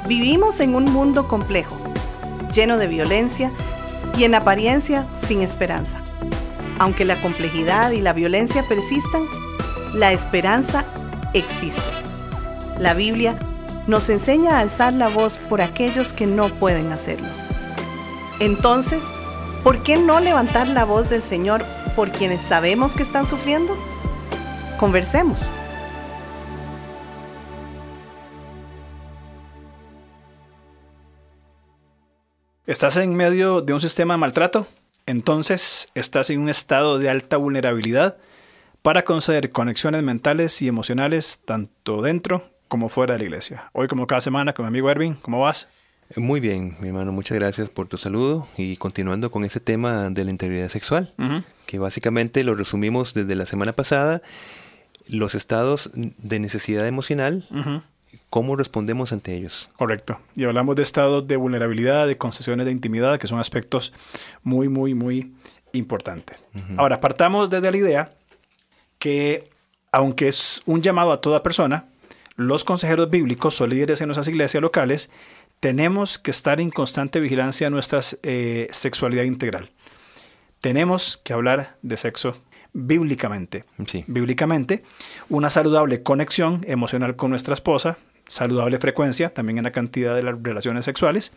Vivimos en un mundo complejo, lleno de violencia y en apariencia sin esperanza. Aunque la complejidad y la violencia persistan, la esperanza existe. La Biblia nos enseña a alzar la voz por aquellos que no pueden hacerlo. Entonces, ¿por qué no levantar la voz del Señor por quienes sabemos que están sufriendo? Conversemos. ¿Estás en medio de un sistema de maltrato? Entonces estás en un estado de alta vulnerabilidad para conceder conexiones mentales y emocionales tanto dentro como fuera de la iglesia. Hoy, como cada semana, con mi amigo Erwin, ¿cómo vas? Muy bien, mi hermano, muchas gracias por tu saludo y continuando con ese tema de la integridad sexual, que básicamente lo resumimos desde la semana pasada, los estados de necesidad emocional, ¿cómo respondemos ante ellos? Correcto, y hablamos de estados de vulnerabilidad, de concesiones de intimidad, que son aspectos muy, muy, muy importantes. Ahora, partamos desde la idea que, aunque es un llamado a toda persona, los consejeros bíblicos o líderes en nuestras iglesias locales tenemos que estar en constante vigilancia de nuestra sexualidad integral. Tenemos que hablar de sexo bíblicamente. Sí. Bíblicamente, una saludable conexión emocional con nuestra esposa, saludable frecuencia también en la cantidad de las relaciones sexuales,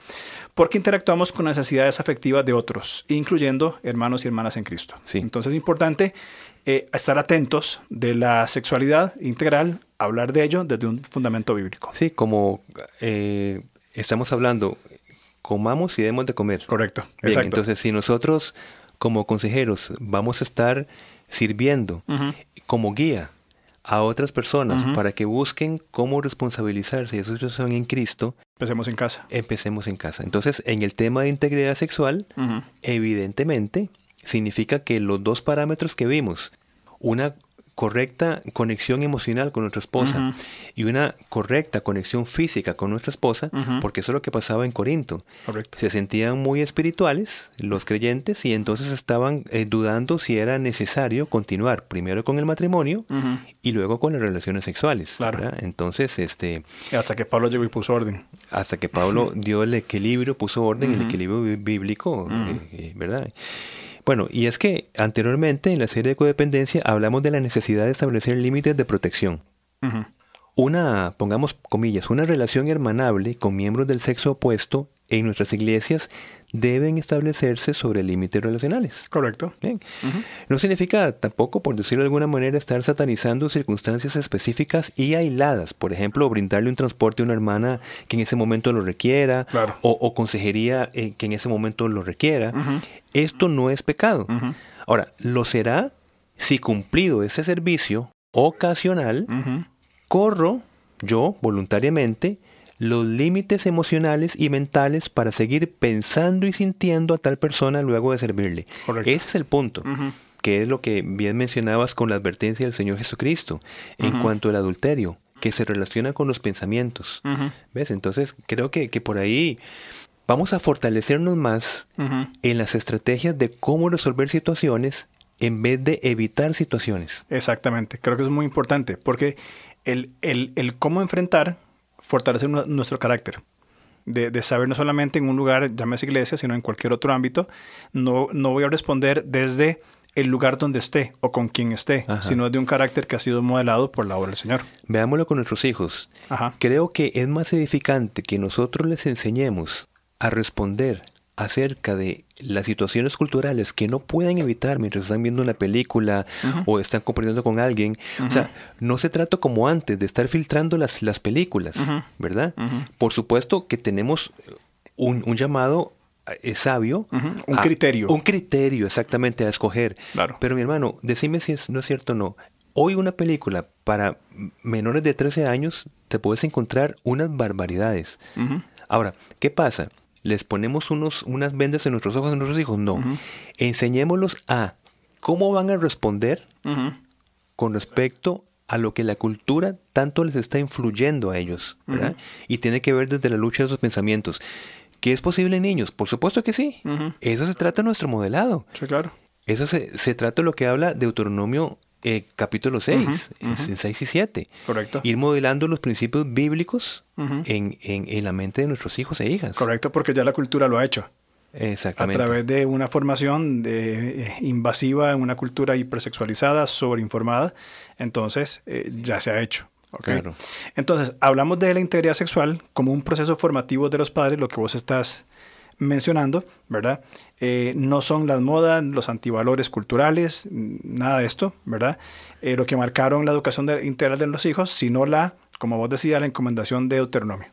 porque interactuamos con necesidades afectivas de otros, incluyendo hermanos y hermanas en Cristo. Sí. Entonces es importante estar atentos de la sexualidad integral, hablar de ello desde un fundamento bíblico. Sí, como estamos hablando, comamos y debemos de comer. Correcto. Bien, Exacto. entonces si nosotros como consejeros vamos a estar sirviendo como guía a otras personas para que busquen cómo responsabilizarse de su situación en Cristo, Empecemos en casa. empecemos en casa. Entonces, en el tema de integridad sexual, evidentemente, significa que los dos parámetros que vimos, una correcta conexión emocional con nuestra esposa y una correcta conexión física con nuestra esposa, porque eso es lo que pasaba en Corinto. Correcto. Se sentían muy espirituales los creyentes y entonces estaban dudando si era necesario continuar primero con el matrimonio y luego con las relaciones sexuales. Claro. ¿Verdad? Entonces, Hasta que Pablo llegó y puso orden. hasta que Pablo dio el equilibrio, puso orden, el equilibrio bíblico, ¿verdad? Bueno, y es que anteriormente en la serie de codependencia hablamos de la necesidad de establecer límites de protección. Una, pongamos comillas, una relación hermanable con miembros del sexo opuesto en nuestras iglesias deben establecerse sobre límites relacionales. Correcto. Bien. No significa tampoco, por decirlo de alguna manera, estar satanizando circunstancias específicas y aisladas. Por ejemplo, brindarle un transporte a una hermana que en ese momento lo requiera, Claro. o consejería que en ese momento lo requiera. Esto no es pecado. Ahora, lo será si cumplido ese servicio ocasional, corro yo voluntariamente los límites emocionales y mentales para seguir pensando y sintiendo a tal persona luego de servirle. Correcto. Ese es el punto, que es lo que bien mencionabas con la advertencia del Señor Jesucristo en cuanto al adulterio, que se relaciona con los pensamientos. ¿Ves? Entonces, creo que por ahí vamos a fortalecernos más en las estrategias de cómo resolver situaciones en vez de evitar situaciones. Exactamente. Creo que es muy importante porque el cómo enfrentar fortalece nuestro carácter. De saber no solamente en un lugar, llámese iglesia, sino en cualquier otro ámbito, no voy a responder desde el lugar donde esté o con quien esté, sino de un carácter que ha sido modelado por la obra del Señor. Veámoslo con nuestros hijos. Creo que es más edificante que nosotros les enseñemos a responder acerca de las situaciones culturales que no pueden evitar mientras están viendo una película o están compartiendo con alguien. O sea, no se trata como antes de estar filtrando las películas, ¿verdad? Por supuesto que tenemos un llamado sabio. Un criterio. Un criterio, exactamente, a escoger. Claro. Pero mi hermano, decime si no es cierto o no. Hoy una película para menores de 13 años te puedes encontrar unas barbaridades. Ahora, ¿qué pasa? ¿Les ponemos unas vendas en nuestros ojos a nuestros hijos? No. Enseñémoslos a cómo van a responder con respecto a lo que la cultura tanto les está influyendo a ellos, ¿verdad? Y tiene que ver desde la lucha de sus pensamientos. ¿Qué es posible en niños? Por supuesto que sí. Eso se trata de nuestro modelado. Sí, claro. Eso se trata de lo que habla Deuteronomio capítulo 6, en 6 y 7. Correcto. Ir modelando los principios bíblicos en la mente de nuestros hijos e hijas. Correcto, porque ya la cultura lo ha hecho. Exactamente. A través de una formación invasiva en una cultura hipersexualizada, sobreinformada, entonces ya se ha hecho. ¿Okay? Claro. Entonces, hablamos de la integridad sexual como un proceso formativo de los padres, lo que vos estás mencionando, ¿verdad? No son las modas, los antivalores culturales, nada de esto, ¿verdad? Lo que marcaron la educación integral de los hijos, sino como vos decías, la encomendación de Deuteronomio.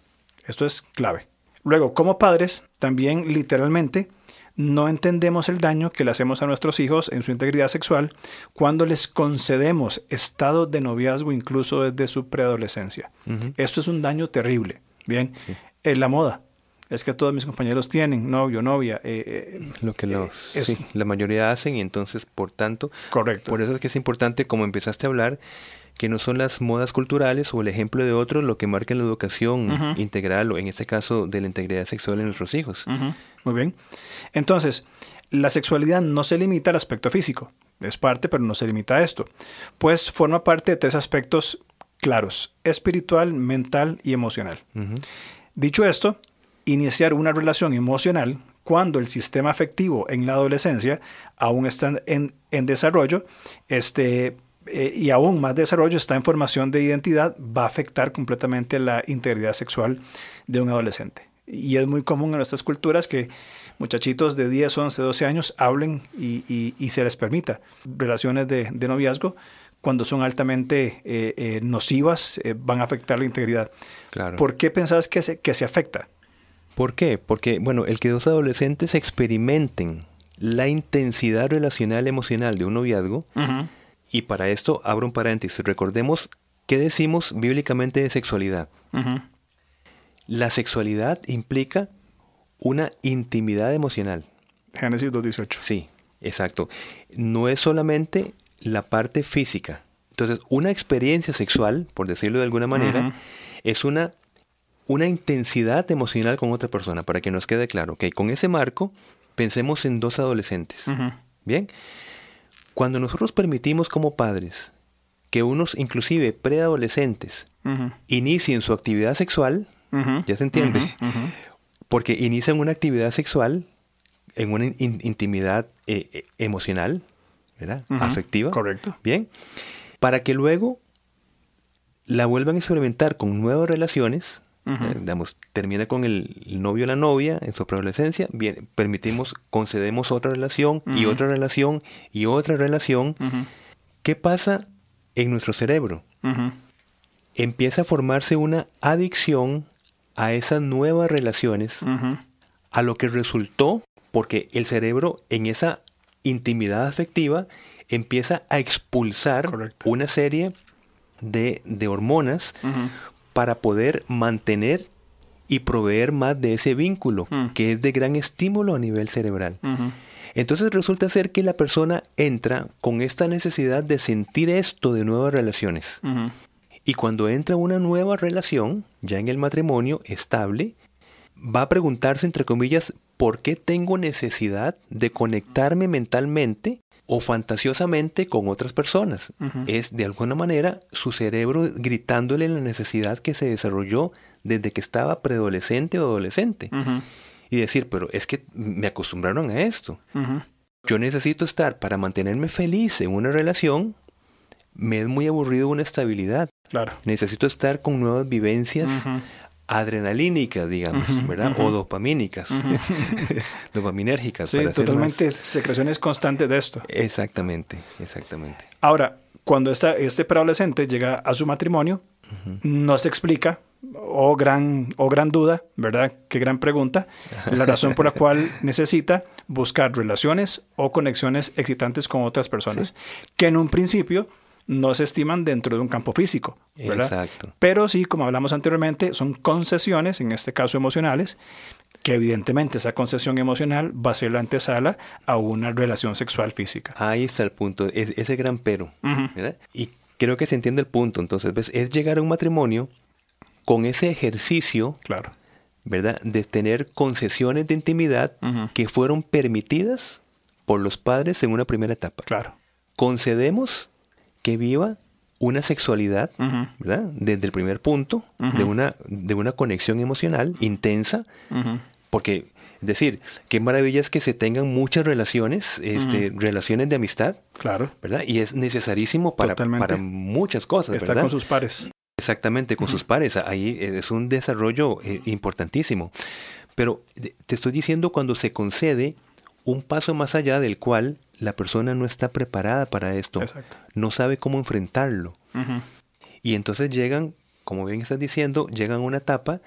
Esto es clave. Luego, como padres, también literalmente no entendemos el daño que le hacemos a nuestros hijos en su integridad sexual cuando les concedemos estados de noviazgo incluso desde su preadolescencia. Esto es un daño terrible. Bien, sí. Es la moda. Es que todos mis compañeros tienen novio, novia. Lo que la mayoría hacen y entonces, por tanto, correcto. Por eso es que es importante, como empezaste a hablar, que no son las modas culturales o el ejemplo de otros lo que marca la educación integral o en este caso de la integridad sexual en nuestros hijos. Muy bien. Entonces, la sexualidad no se limita al aspecto físico. Es parte, pero no se limita a esto. Pues forma parte de 3 aspectos claros: espiritual, mental y emocional. Dicho esto, iniciar una relación emocional cuando el sistema afectivo en la adolescencia aún está en desarrollo, y aún más desarrollo está en formación de identidad, va a afectar completamente la integridad sexual de un adolescente. Y es muy común en nuestras culturas que muchachitos de 10, 11, 12 años hablen y se les permita relaciones de noviazgo cuando son altamente nocivas, van a afectar la integridad. Claro. ¿Por qué pensás que se afecta? ¿Por qué? Porque, bueno, el que 2 adolescentes experimenten la intensidad relacional emocional de un noviazgo, y para esto abro un paréntesis. Recordemos qué decimos bíblicamente de sexualidad. La sexualidad implica una intimidad emocional. Génesis 2:18. Sí, exacto. No es solamente la parte física. Entonces, una experiencia sexual, por decirlo de alguna manera, es una intensidad emocional con otra persona, para que nos quede claro. Okay, con ese marco, pensemos en 2 adolescentes. Bien. Cuando nosotros permitimos como padres que unos, inclusive preadolescentes, inicien su actividad sexual, ¿ya se entiende? Porque inician una actividad sexual en una intimidad emocional, ¿verdad? Afectiva. Correcto. Bien. Para que luego la vuelvan a experimentar con nuevas relaciones. Digamos, termina con el novio o la novia en su preadolescencia, bien, concedemos otra relación y otra relación y otra relación. ¿Qué pasa en nuestro cerebro? Empieza a formarse una adicción a esas nuevas relaciones, a lo que resultó porque el cerebro en esa intimidad afectiva empieza a expulsar una serie de hormonas para poder mantener y proveer más de ese vínculo, que es de gran estímulo a nivel cerebral. Entonces resulta ser que la persona entra con esta necesidad de sentir esto de nuevas relaciones. Y cuando entra una nueva relación, ya en el matrimonio estable, va a preguntarse, entre comillas, ¿por qué tengo necesidad de conectarme mentalmente o fantasiosamente con otras personas? Es de alguna manera su cerebro gritándole la necesidad que se desarrolló desde que estaba preadolescente o adolescente. Y decir, pero es que me acostumbraron a esto. Yo necesito estar, para mantenerme feliz en una relación, me es muy aburrido una estabilidad. Claro. Necesito estar con nuevas vivencias adrenalínicas, digamos, ¿verdad? O dopamínicas, dopaminérgicas. Sí, totalmente secreciones constantes de esto. Exactamente, exactamente. Ahora, cuando este preadolescente llega a su matrimonio, no se explica, gran duda, ¿verdad? Qué gran pregunta, la razón por la cual necesita buscar relaciones o conexiones excitantes con otras personas, que en un principio no se estiman dentro de un campo físico, ¿verdad? Exacto. Pero sí, como hablamos anteriormente, son concesiones, en este caso emocionales, que evidentemente esa concesión emocional va a ser la antesala a una relación sexual física. Ahí está el punto, ese gran pero, ¿verdad? Y creo que se entiende el punto. Entonces, ¿ves? Es llegar a un matrimonio con ese ejercicio, claro, ¿verdad? De tener concesiones de intimidad que fueron permitidas por los padres en una primera etapa. Claro. Concedemos que viva una sexualidad, ¿verdad? Desde el primer punto, de una conexión emocional intensa, porque, es decir, qué maravilla es que se tengan muchas relaciones, relaciones de amistad, claro, ¿verdad? Y es necesarísimo para muchas cosas, estar ¿verdad? con sus pares. Exactamente, con sus pares. Ahí es un desarrollo importantísimo. Pero te estoy diciendo cuando se concede un paso más allá del cual la persona no está preparada para esto. Exacto. No sabe cómo enfrentarlo. Y entonces llegan, como bien estás diciendo, llegan a una etapa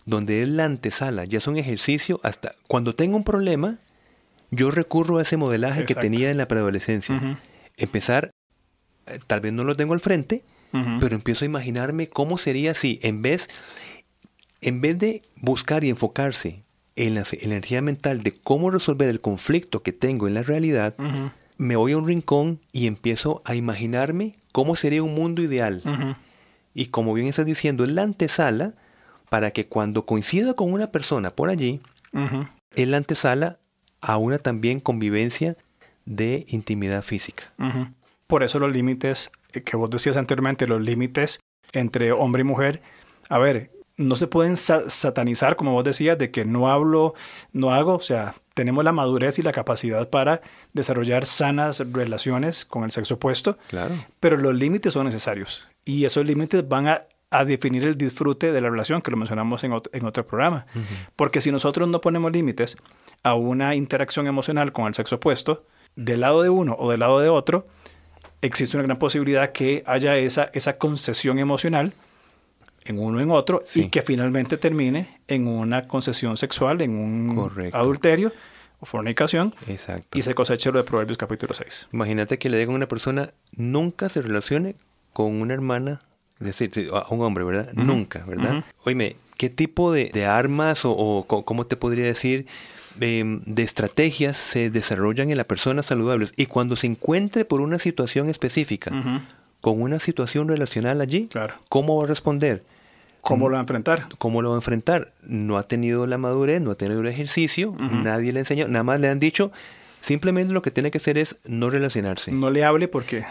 donde es la antesala, ya es un ejercicio hasta cuando tengo un problema, yo recurro a ese modelaje que tenía en la preadolescencia. Empezar, tal vez no lo tengo al frente, pero empiezo a imaginarme cómo sería si en vez de buscar y enfocarse en la energía mental de cómo resolver el conflicto que tengo en la realidad, me voy a un rincón y empiezo a imaginarme cómo sería un mundo ideal. Y como bien estás diciendo, es la antesala para que cuando coincida con una persona por allí, es la antesala a una también convivencia de intimidad física. Por eso los límites que vos decías anteriormente, los límites entre hombre y mujer, a ver, no se pueden satanizar, como vos decías, de que no hablo, no hago, o sea, tenemos la madurez y la capacidad para desarrollar sanas relaciones con el sexo opuesto, claro, pero los límites son necesarios y esos límites van a definir el disfrute de la relación, que lo mencionamos en otro programa. Porque si nosotros no ponemos límites a una interacción emocional con el sexo opuesto, del lado de uno o del lado de otro, existe una gran posibilidad que haya esa concesión emocional en uno en otro, y que finalmente termine en una concesión sexual, en un adulterio o fornicación. Exacto. Y se coseche lo de Proverbios capítulo 6. Imagínate que le digan a una persona, nunca se relacione con una hermana, es decir, a un hombre, ¿verdad? Nunca, ¿verdad? Oíme, ¿qué tipo de armas o cómo te podría decir, de estrategias se desarrollan en las personas saludables? Y cuando se encuentre por una situación específica, con una situación relacional allí, ¿cómo va a responder? ¿Cómo lo va a enfrentar? ¿Cómo lo va a enfrentar? No ha tenido la madurez, no ha tenido el ejercicio, nadie le enseñó, nada más le han dicho, simplemente lo que tiene que hacer es no relacionarse. No le hable porque...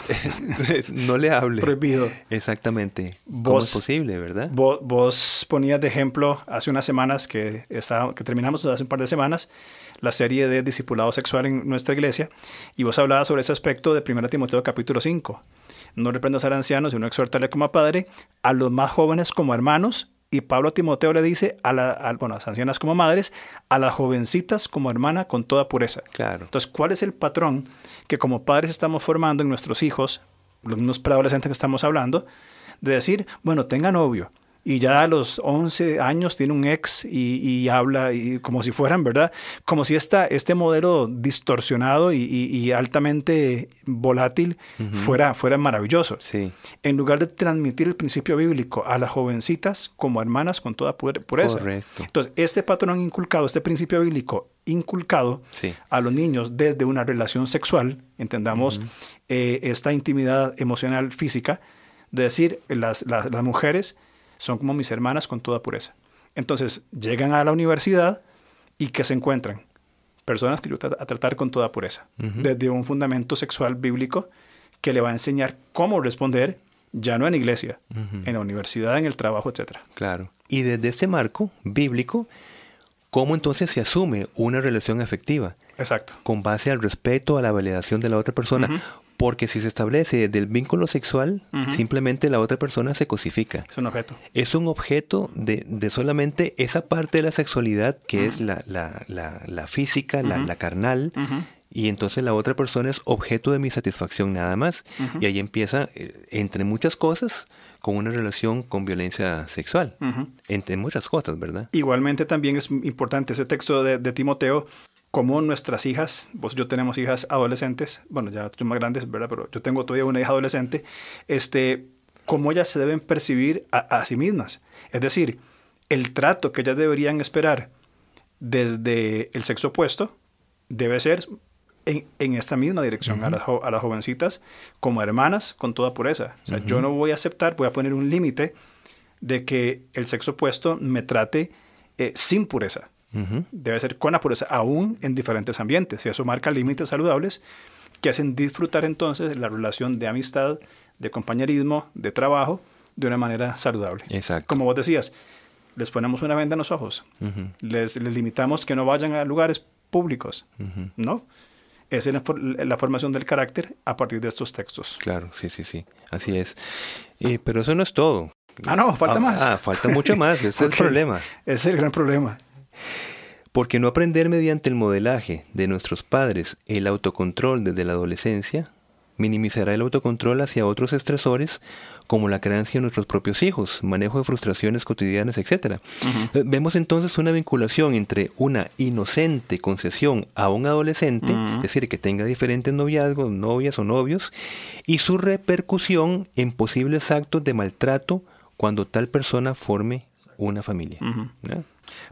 no le hable. Prohibido. Exactamente. ¿Cómo es posible, verdad? Vos ponías de ejemplo hace unas semanas que terminamos hace un par de semanas la serie de discipulado sexual en nuestra iglesia, y vos hablabas sobre ese aspecto de 1 Timoteo capítulo 5. No reprendas al anciano, sino exhórtale como a padre, a los más jóvenes como hermanos, y Pablo a Timoteo le dice a las ancianas como madres, a las jovencitas como hermana con toda pureza. Claro. Entonces, ¿cuál es el patrón que como padres estamos formando en nuestros hijos, los mismos preadolescentes que estamos hablando, de decir, bueno, tenga novio, y ya a los 11 años tiene un ex y habla y como si fueran, ¿verdad? Como si este modelo distorsionado y altamente volátil fuera maravilloso. Sí. En lugar de transmitir el principio bíblico a las jovencitas como hermanas con toda pureza. Correcto. Entonces, este patrón inculcado, este principio bíblico inculcado a los niños desde una relación sexual, entendamos esta intimidad emocional física, de decir, las mujeres son como mis hermanas con toda pureza. Entonces, llegan a la universidad y ¿qué se encuentran? Personas que ayudan a tratar con toda pureza. Desde un fundamento sexual bíblico que le va a enseñar cómo responder, ya no en iglesia, en la universidad, en el trabajo, etc. Claro. Y desde este marco bíblico, ¿cómo entonces se asume una relación afectiva? Exacto. Con base al respeto, a la validación de la otra persona. Porque si se establece del vínculo sexual, simplemente la otra persona se cosifica. Es un objeto. Es un objeto de solamente esa parte de la sexualidad que es la física, la carnal. Y entonces la otra persona es objeto de mi satisfacción nada más. Y ahí empieza, entre muchas cosas, con una relación con violencia sexual. Entre muchas cosas, ¿verdad? Igualmente también es importante ese texto de Timoteo, como nuestras hijas, vos y yo tenemos hijas adolescentes, bueno, ya son más grandes, ¿verdad? Pero yo tengo todavía una hija adolescente, cómo ellas se deben percibir a sí mismas. Es decir, el trato que ellas deberían esperar desde el sexo opuesto debe ser en esta misma dirección, a las jovencitas como hermanas con toda pureza. O sea, yo no voy a aceptar, voy a poner un límite de que el sexo opuesto me trate sin pureza. Debe ser con la pureza, aún en diferentes ambientes. Y eso marca límites saludables que hacen disfrutar entonces la relación de amistad, de compañerismo, de trabajo, de una manera saludable. Exacto. Como vos decías, les ponemos una venda en los ojos, les limitamos que no vayan a lugares públicos, ¿no? Esa es la formación del carácter a partir de estos textos. Claro, sí, así es. Pero eso no es todo. No, falta más. Falta mucho más, ese es el problema. Ese es el gran problema. Porque no aprender mediante el modelaje de nuestros padres el autocontrol desde la adolescencia minimizará el autocontrol hacia otros estresores como la creencia en nuestros propios hijos, manejo de frustraciones cotidianas, etc. Vemos entonces una vinculación entre una inocente concesión a un adolescente, es decir, que tenga diferentes noviazgos, novias o novios, y su repercusión en posibles actos de maltrato cuando tal persona forme una familia.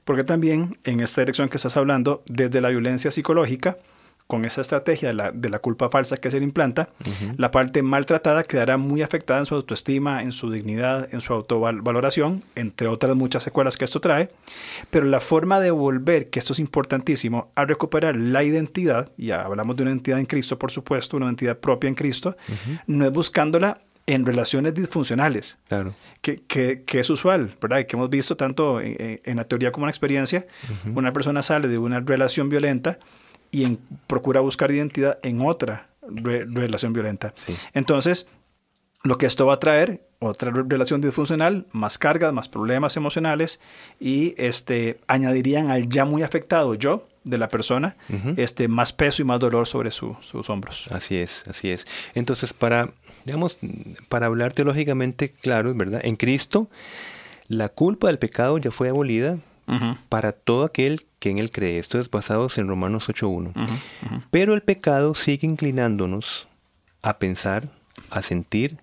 Porque también en esta dirección que estás hablando, desde la violencia psicológica, con esa estrategia de la culpa falsa que se le implanta, la parte maltratada quedará muy afectada en su autoestima, en su dignidad, en su autovaloración, entre otras muchas secuelas que esto trae. Pero la forma de volver, que esto es importantísimo, a recuperar la identidad, y hablamos de una identidad en Cristo, por supuesto, una identidad propia en Cristo, no es buscándola en relaciones disfuncionales, claro, que es usual, ¿verdad? Que hemos visto tanto en la teoría como en la experiencia. Una persona sale de una relación violenta y procura buscar identidad en otra relación violenta. Sí. Entonces, lo que esto va a traer, otra relación disfuncional, más cargas, más problemas emocionales, y añadirían al ya muy afectado yo de la persona más peso y más dolor sobre sus hombros. Así es. Entonces, para hablar teológicamente claro, ¿verdad? En Cristo, la culpa del pecado ya fue abolida para todo aquel que en él cree. Esto es basado en Romanos 8:1. Pero el pecado sigue inclinándonos a pensar, a sentir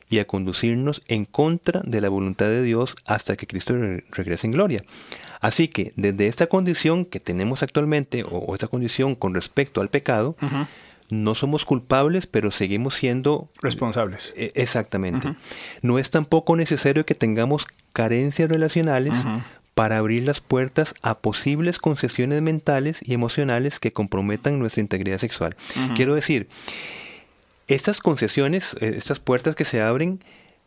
y a conducirnos en contra de la voluntad de Dios hasta que Cristo regrese en gloria. Así que desde esta condición que tenemos actualmente, o esta condición con respecto al pecado, no somos culpables, pero seguimos siendo responsables. Exactamente. No es tampoco necesario que tengamos carencias relacionales para abrir las puertas a posibles concesiones mentales y emocionales que comprometan nuestra integridad sexual. Quiero decir, estas concesiones, estas puertas que se abren,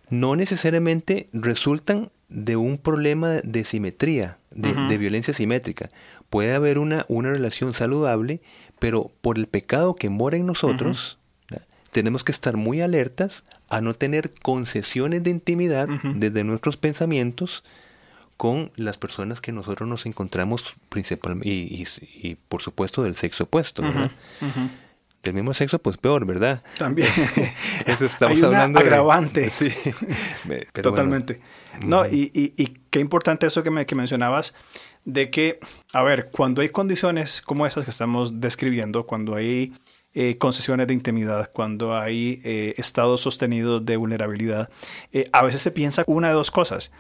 no necesariamente resultan de un problema de simetría, de violencia simétrica. Puede haber una relación saludable, pero por el pecado que mora en nosotros, tenemos que estar muy alertas a no tener concesiones de intimidad desde nuestros pensamientos con las personas que nosotros nos encontramos principalmente, y por supuesto del sexo opuesto, ¿verdad? Del mismo sexo, pues peor, ¿verdad? También. Eso estamos Hay hablando agravante. Sí. Totalmente. Bueno. No, y qué importante eso que mencionabas, de que, a ver, cuando hay condiciones como esas que estamos describiendo, cuando hay concesiones de intimidad, cuando hay estados sostenidos de vulnerabilidad, a veces se piensa una de dos cosas.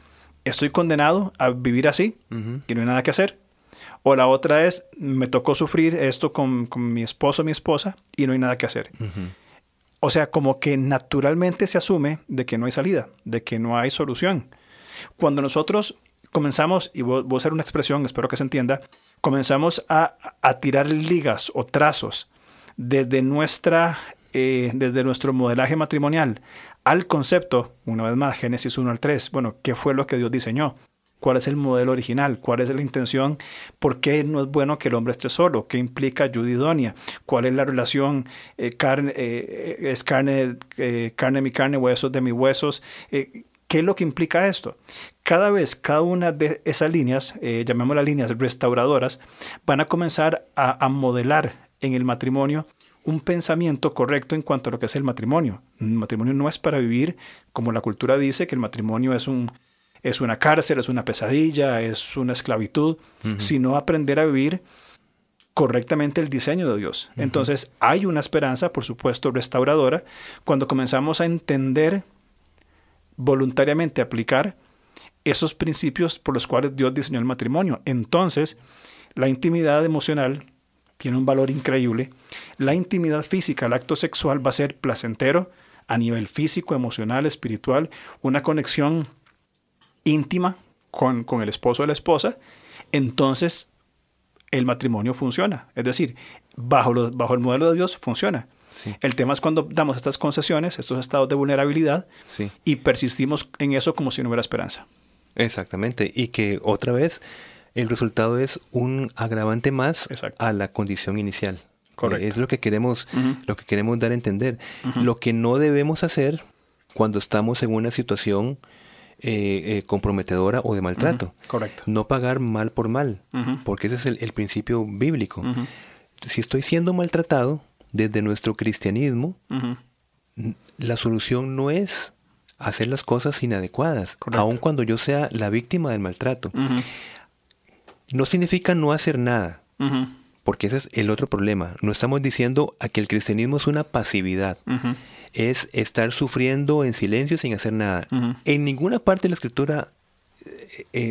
Estoy condenado a vivir así y no hay nada que hacer. O la otra es, me tocó sufrir esto con mi esposo o mi esposa y no hay nada que hacer. O sea, como que naturalmente se asume de que no hay salida, de que no hay solución. Cuando nosotros comenzamos, y voy a usar una expresión, espero que se entienda, comenzamos a tirar ligas o trazos desde nuestro modelaje matrimonial al concepto, una vez más, Génesis 1-3, bueno, ¿qué fue lo que Dios diseñó? ¿Cuál es el modelo original? ¿Cuál es la intención? ¿Por qué no es bueno que el hombre esté solo? ¿Qué implica ayuda idónea? ¿Cuál es la relación carne de mi carne, huesos de mis huesos? ¿Qué es lo que implica esto? Cada una de esas líneas, llamémoslas líneas restauradoras, van a comenzar a modelar en el matrimonio un pensamiento correcto en cuanto a lo que es el matrimonio. El matrimonio no es para vivir como la cultura dice, que el matrimonio es una cárcel, es una pesadilla, es una esclavitud, sino aprender a vivir correctamente el diseño de Dios. Entonces, hay una esperanza, por supuesto, restauradora, cuando comenzamos a entender, voluntariamente aplicar esos principios por los cuales Dios diseñó el matrimonio. Entonces, la intimidad emocional tiene un valor increíble. La intimidad física, el acto sexual va a ser placentero a nivel físico, emocional, espiritual, una conexión íntima con el esposo o la esposa. Entonces el matrimonio funciona. Es decir, bajo el modelo de Dios funciona. Sí. El tema es cuando damos estas concesiones, estos estados de vulnerabilidad, Sí. y persistimos en eso como si no hubiera esperanza. Exactamente. Y que otra vez el resultado es un agravante más Exacto. a la condición inicial. Correcto. Es lo que queremos dar a entender. Ujú. Lo que no debemos hacer cuando estamos en una situación comprometedora o de maltrato. Ujú. Correcto. No pagar mal por mal, Ujú. porque ese es el principio bíblico. Ujú. Si estoy siendo maltratado desde nuestro cristianismo, Ujú. la solución no es hacer las cosas inadecuadas, Correcto. aun cuando yo sea la víctima del maltrato. Ujú. No significa no hacer nada, Ujú. porque ese es el otro problema. No estamos diciendo a que el cristianismo es una pasividad. Ujú. Es estar sufriendo en silencio sin hacer nada. Ujú. En ninguna parte de la escritura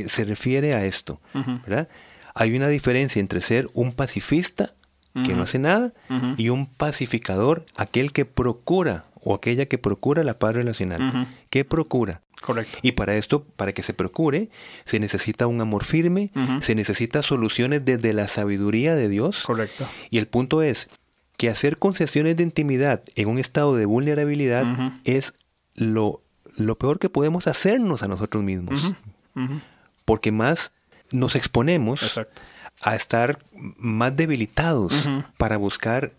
se refiere a esto, Ujú. ¿verdad? Hay una diferencia entre ser un pacifista que Ujú. no hace nada Ujú. y un pacificador, aquel que procura o aquella que procura la paz relacional. Ujú. ¿Qué procura? Correcto. Y para esto, para que se procure, se necesita un amor firme, Ujú. se necesita soluciones desde la sabiduría de Dios. Correcto. Y el punto es que hacer concesiones de intimidad en un estado de vulnerabilidad Ujú. es lo peor que podemos hacernos a nosotros mismos. Ujú. Ujú. Porque más nos exponemos Exacto. a estar más debilitados Ujú. para buscar,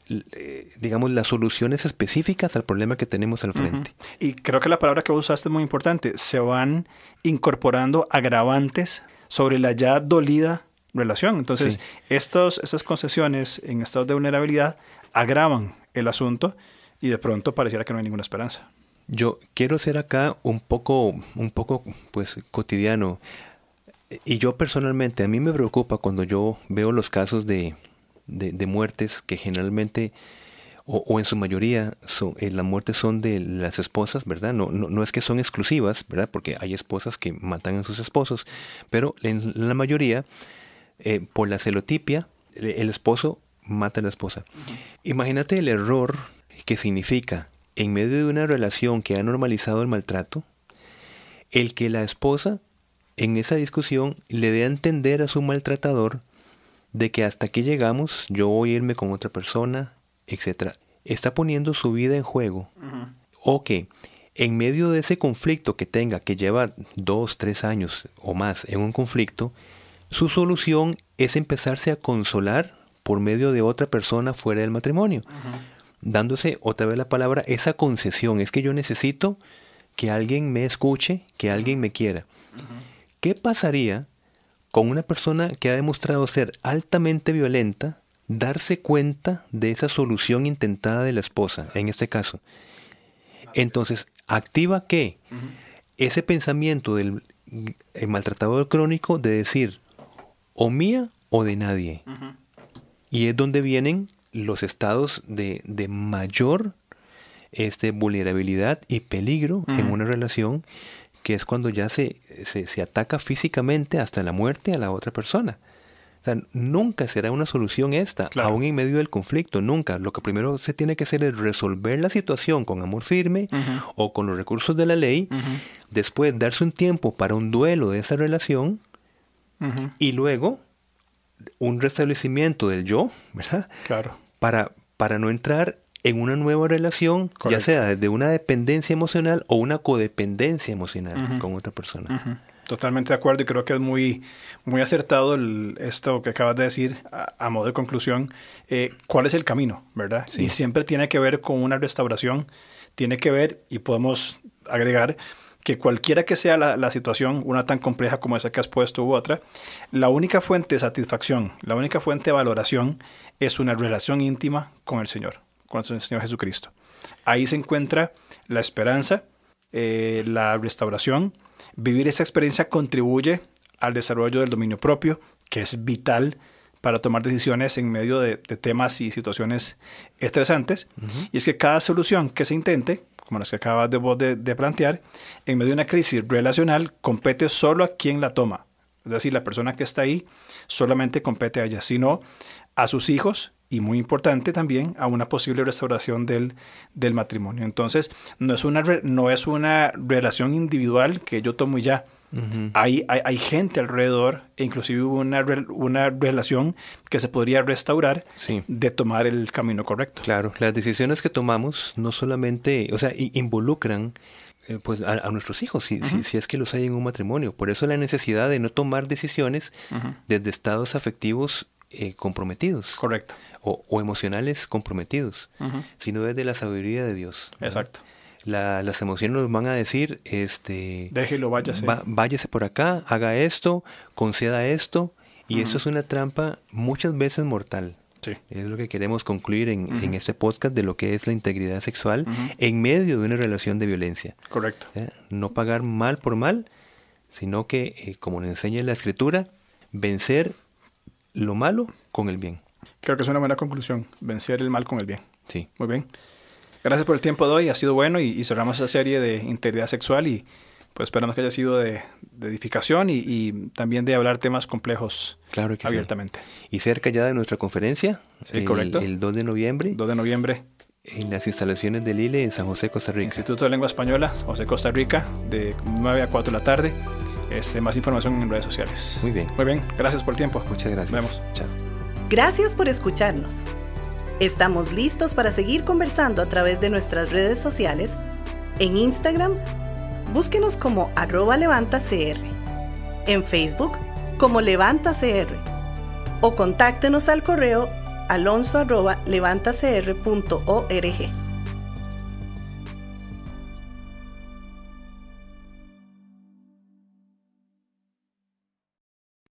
digamos, las soluciones específicas al problema que tenemos al frente. Ujú. Y creo que la palabra que usaste es muy importante. Se van incorporando agravantes sobre la ya dolida relación. Entonces, Sí. esas concesiones en estados de vulnerabilidad agravan el asunto y de pronto pareciera que no hay ninguna esperanza. Yo quiero ser acá un poco, pues, cotidiano. Y yo personalmente, a mí me preocupa cuando yo veo los casos de muertes que generalmente, o en su mayoría, las muertes son de las esposas, ¿verdad? No es que son exclusivas, ¿verdad? Porque hay esposas que matan a sus esposos, pero en la mayoría, por la celotipia, el esposo mata a la esposa. Imagínate el error que significa, en medio de una relación que ha normalizado el maltrato, el que la esposa en esa discusión le dé a entender a su maltratador de que hasta aquí llegamos, yo voy a irme con otra persona, etc. Está poniendo su vida en juego. O que en medio de ese conflicto que tenga, que lleva 2, 3 años o más en un conflicto, su solución es empezarse a consolar por medio de otra persona fuera del matrimonio. Dándose otra vez la palabra, esa concesión. Es que yo necesito que alguien me escuche, que alguien me quiera. ¿Qué pasaría con una persona que ha demostrado ser altamente violenta, darse cuenta de esa solución intentada de la esposa, en este caso? Entonces, activa ¿qué? Ese pensamiento del maltratador crónico de decir, o mía o de nadie. Y es donde vienen los estados de mayor vulnerabilidad y peligro en una relación, que es cuando ya se ataca físicamente hasta la muerte a la otra persona. O sea, nunca será una solución esta, Claro. aún en medio del conflicto, nunca. Lo que primero se tiene que hacer es resolver la situación con amor firme o con los recursos de la ley, después darse un tiempo para un duelo de esa relación y luego un restablecimiento del yo, ¿verdad? Claro. Para no entrar en una nueva relación, Correcto. ya sea desde una dependencia emocional o una codependencia emocional con otra persona. Totalmente de acuerdo y creo que es muy, muy acertado esto que acabas de decir a modo de conclusión. ¿Cuál es el camino, verdad? Sí. Y siempre tiene que ver con una restauración, tiene que ver, y podemos agregar, que cualquiera que sea la situación, una tan compleja como esa que has puesto u otra, la única fuente de satisfacción, la única fuente de valoración es una relación íntima con el Señor Jesucristo. Ahí se encuentra la esperanza, la restauración. Vivir esa experiencia contribuye al desarrollo del dominio propio, que es vital para tomar decisiones en medio de temas y situaciones estresantes. Y es que cada solución que se intente, como las que acabas de plantear, en medio de una crisis relacional, compete solo a quien la toma. Es decir, la persona que está ahí solamente compete a ella, sino a sus hijos y, muy importante también, a una posible restauración del matrimonio. Entonces, no es una relación individual que yo tomo y ya. Hay gente alrededor, e inclusive hubo una relación que se podría restaurar de tomar el camino correcto. Claro, las decisiones que tomamos no solamente, o sea, involucran pues a nuestros hijos, si es que los hay en un matrimonio. Por eso la necesidad de no tomar decisiones desde estados afectivos comprometidos. Correcto. O emocionales comprometidos, sino desde la sabiduría de Dios. Exacto. Las emociones nos van a decir, déjelo, váyase. Váyase por acá, haga esto, conceda esto, y eso es una trampa muchas veces mortal. Sí. Es lo que queremos concluir en este podcast de lo que es la integridad sexual en medio de una relación de violencia. Correcto. No pagar mal por mal, sino que, como nos enseña la Escritura, vencer lo malo con el bien. Creo que es una buena conclusión, vencer el mal con el bien. Sí. Muy bien. Gracias por el tiempo de hoy, ha sido bueno y cerramos esa serie de integridad sexual y pues esperamos que haya sido de edificación y también de hablar temas complejos abiertamente. Sí. Y cerca ya de nuestra conferencia, correcto. El 2 de noviembre. 2 de noviembre. En las instalaciones del ILE en San José, Costa Rica. Instituto de Lengua Española, San José, Costa Rica, de 9 a 4 de la tarde. Más información en redes sociales. Muy bien. Muy bien, gracias por el tiempo. Muchas gracias. Nos vemos. Chao. Gracias por escucharnos. Estamos listos para seguir conversando a través de nuestras redes sociales. En Instagram, búsquenos como @levantacr. En Facebook, como LevantaCR. O contáctenos al correo alonso@levantacr.org.